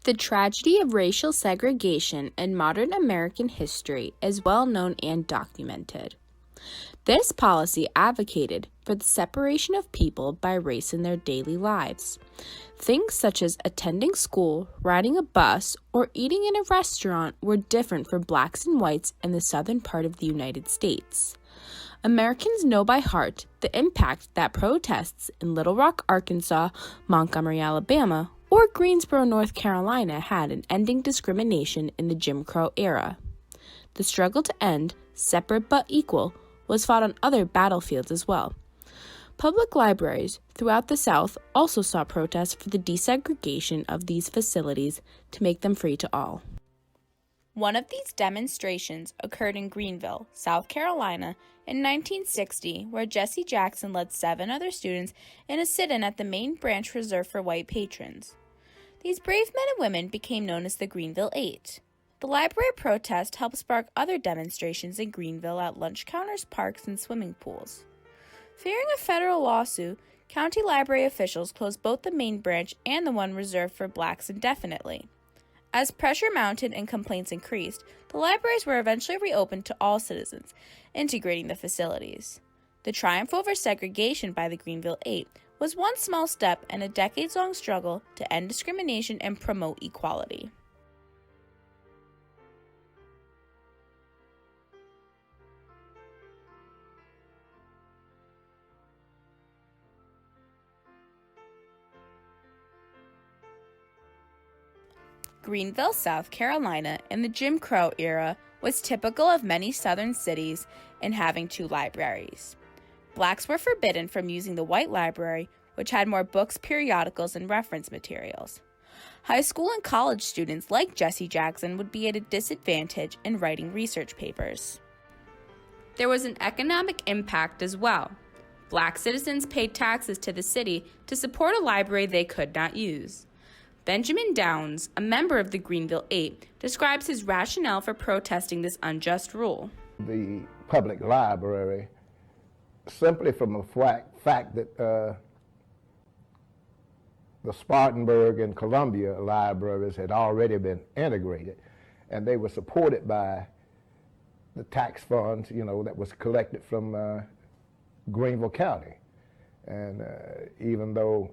The tragedy of racial segregation in modern American history is well known and documented. This policy advocated for the separation of people by race in their daily lives. Things such as attending school, riding a bus, or eating in a restaurant were different for blacks and whites in the southern part of the United States. Americans know by heart the impact that protests in Little Rock, Arkansas, Montgomery, Alabama, or Greensboro, North Carolina had in ending discrimination in the Jim Crow era. The struggle to end, separate but equal, was fought on other battlefields as well. Public libraries throughout the South also saw protests for the desegregation of these facilities to make them free to all. One of these demonstrations occurred in Greenville, South Carolina, in 1960, where Jesse Jackson led 7 other students in a sit-in at the main branch reserved for white patrons. These brave men and women became known as the Greenville 8. The library protest helped spark other demonstrations in Greenville at lunch counters, parks, and swimming pools. Fearing a federal lawsuit, county library officials closed both the main branch and the one reserved for blacks indefinitely. As pressure mounted and complaints increased, the libraries were eventually reopened to all citizens, integrating the facilities. The triumph over segregation by the Greenville 8 was one small step in a decades-long struggle to end discrimination and promote equality. Greenville, South Carolina, in the Jim Crow era, was typical of many southern cities in having 2 libraries. Blacks were forbidden from using the white library, which had more books, periodicals, and reference materials. High school and college students like Jesse Jackson would be at a disadvantage in writing research papers. There was an economic impact as well. Black citizens paid taxes to the city to support a library they could not use. Benjamin Downs, a member of the Greenville 8, describes his rationale for protesting this unjust rule. The public library, simply from the fact that the Spartanburg and Columbia libraries had already been integrated, and they were supported by the tax funds, that was collected from Greenville County. And even though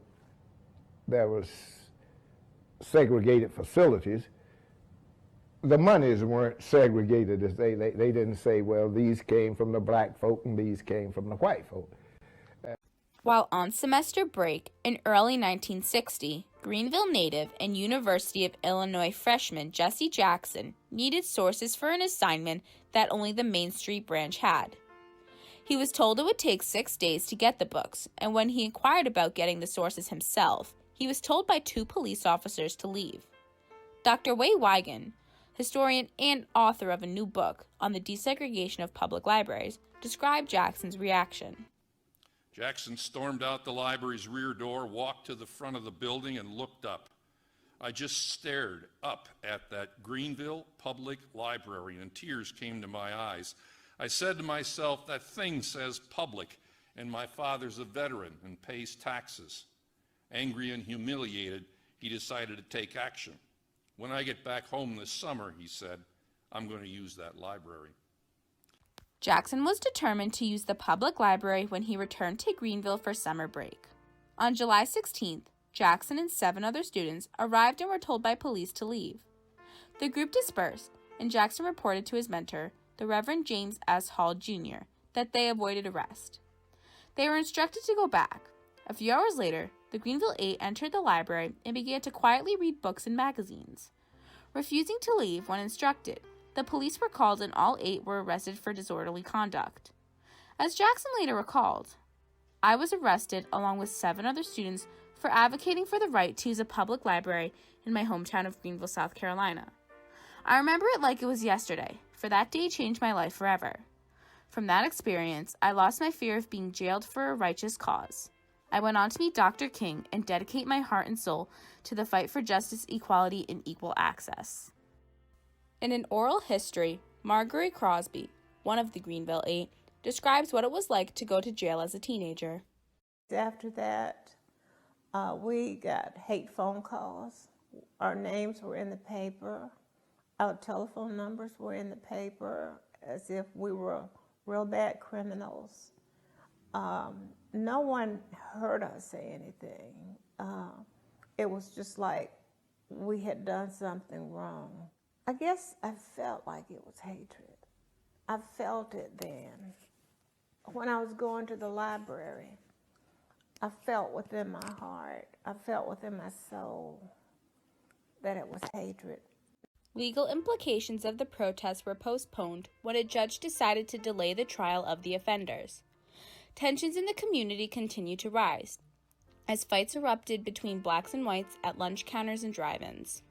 there was segregated facilities, the monies weren't segregated. As they didn't say, well, these came from the black folk and these came from the white folk. While on semester break in early 1960, Greenville native and University of Illinois freshman Jesse Jackson needed sources for an assignment that only the Main Street branch had. He was told it would take 6 days to get the books, and when he inquired about getting the sources himself, he was told by 2 police officers to leave. Dr. Wade Wigan, historian and author of a new book on the desegregation of public libraries, described Jackson's reaction. Jackson stormed out the library's rear door, walked to the front of the building, and looked up. I just stared up at that Greenville Public Library, and tears came to my eyes. I said to myself, that thing says public, and my father's a veteran and pays taxes. Angry and humiliated, he decided to take action. When I get back home this summer, he said, I'm going to use that library. Jackson was determined to use the public library when he returned to Greenville for summer break. On July 16th, Jackson and 7 other students arrived and were told by police to leave. The group dispersed, and Jackson reported to his mentor, the Reverend James S. Hall, Jr., that they avoided arrest. They were instructed to go back. A few hours later, the Greenville 8 entered the library and began to quietly read books and magazines. Refusing to leave when instructed, the police were called and all 8 were arrested for disorderly conduct. As Jackson later recalled, I was arrested along with 7 other students for advocating for the right to use a public library in my hometown of Greenville, South Carolina. I remember it like it was yesterday, for that day changed my life forever. From that experience, I lost my fear of being jailed for a righteous cause. I went on to meet Dr. King and dedicate my heart and soul to the fight for justice, equality, and equal access. In an oral history, Marguerite Crosby, one of the Greenville 8, describes what it was like to go to jail as a teenager. After that, we got hate phone calls. Our names were in the paper. Our telephone numbers were in the paper as if we were real bad criminals. No one heard us say anything. It was just like we had done something wrong. I guess I felt like it was hatred. I felt it then. When I was going to the library, I felt within my heart, I felt within my soul that it was hatred. Legal implications of the protests were postponed when a judge decided to delay the trial of the offenders. Tensions in the community continued to rise, as fights erupted between blacks and whites at lunch counters and drive-ins.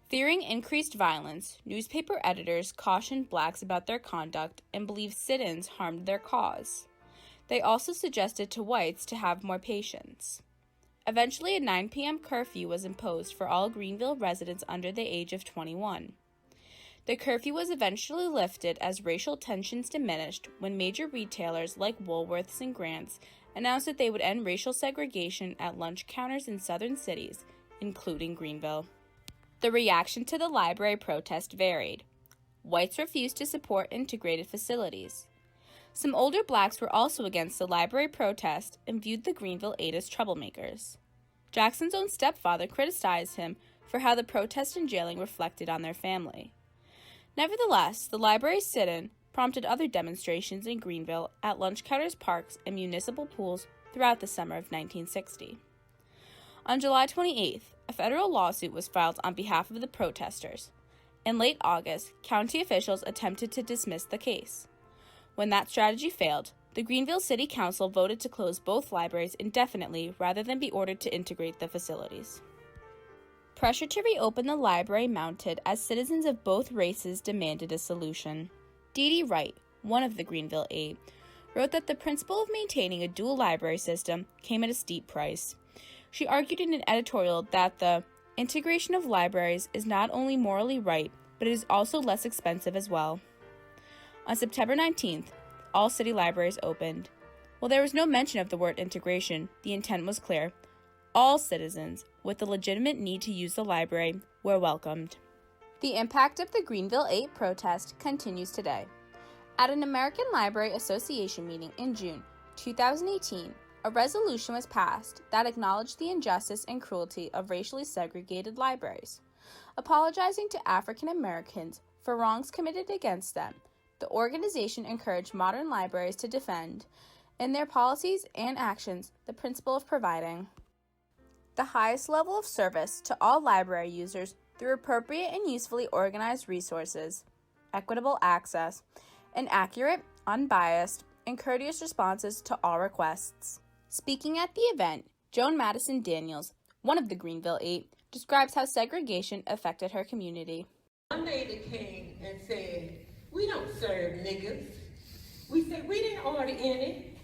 Fearing increased violence, newspaper editors cautioned blacks about their conduct and believed sit-ins harmed their cause. They also suggested to whites to have more patience. Eventually, a 9 p.m. curfew was imposed for all Greenville residents under the age of 21. The curfew was eventually lifted as racial tensions diminished when major retailers like Woolworths and Grant's announced that they would end racial segregation at lunch counters in southern cities, including Greenville. The reaction to the library protest varied. Whites refused to support integrated facilities. Some older blacks were also against the library protest and viewed the Greenville 8 as troublemakers. Jackson's own stepfather criticized him for how the protest and jailing reflected on their family. Nevertheless, the library sit-in prompted other demonstrations in Greenville at lunch counters, parks, and municipal pools throughout the summer of 1960. On July 28th, a federal lawsuit was filed on behalf of the protesters. In late August, county officials attempted to dismiss the case. When that strategy failed, the Greenville City Council voted to close both libraries indefinitely rather than be ordered to integrate the facilities. Pressure to reopen the library mounted as citizens of both races demanded a solution. Dee Dee Wright, one of the Greenville 8, wrote that the principle of maintaining a dual library system came at a steep price. She argued in an editorial that the integration of libraries is not only morally right, but it is also less expensive as well. On September 19th, all city libraries opened. While there was no mention of the word integration, the intent was clear. All citizens, with the legitimate need to use the library, were welcomed. The impact of the Greenville 8 protest continues today. At an American Library Association meeting in June 2018, a resolution was passed that acknowledged the injustice and cruelty of racially segregated libraries. Apologizing to African Americans for wrongs committed against them, the organization encouraged modern libraries to defend, in their policies and actions, the principle of providing the highest level of service to all library users through appropriate and usefully organized resources, equitable access, and accurate, unbiased, and courteous responses to all requests. Speaking at the event, Joan Madison Daniels, one of the Greenville 8, describes how segregation affected her community. One lady came and said, "We don't serve niggas." We said, "We didn't order any."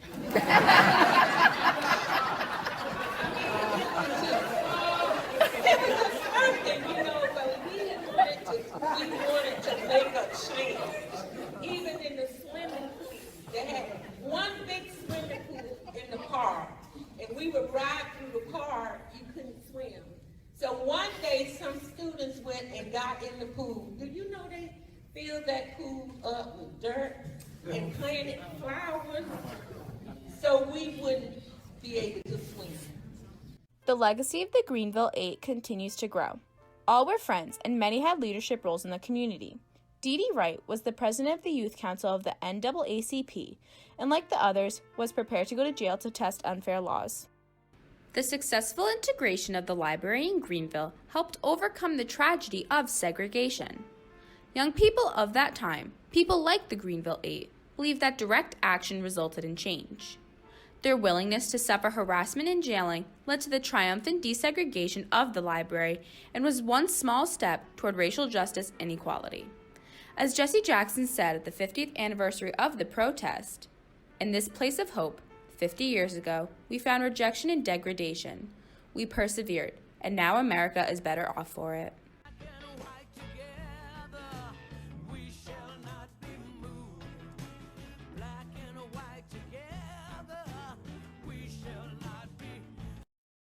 It was just something, but we wanted to make a change. Even in the swimming pool, they had one big swimming pool in the park, and we would ride through the park, you couldn't swim. So one day, some students went and got in the pool. Do you know they filled that pool up with dirt and planted flowers so we wouldn't be able to swim? The legacy of the Greenville 8 continues to grow. All were friends, and many had leadership roles in the community. Dee Dee Wright was the president of the Youth Council of the NAACP, and like the others, was prepared to go to jail to test unfair laws. The successful integration of the library in Greenville helped overcome the tragedy of segregation. Young people of that time, people like the Greenville 8, believed that direct action resulted in change. Their willingness to suffer harassment and jailing led to the triumphant desegregation of the library and was one small step toward racial justice and equality. As Jesse Jackson said at the 50th anniversary of the protest, "In this place of hope, 50 years ago, we found rejection and degradation. We persevered, and now America is better off for it."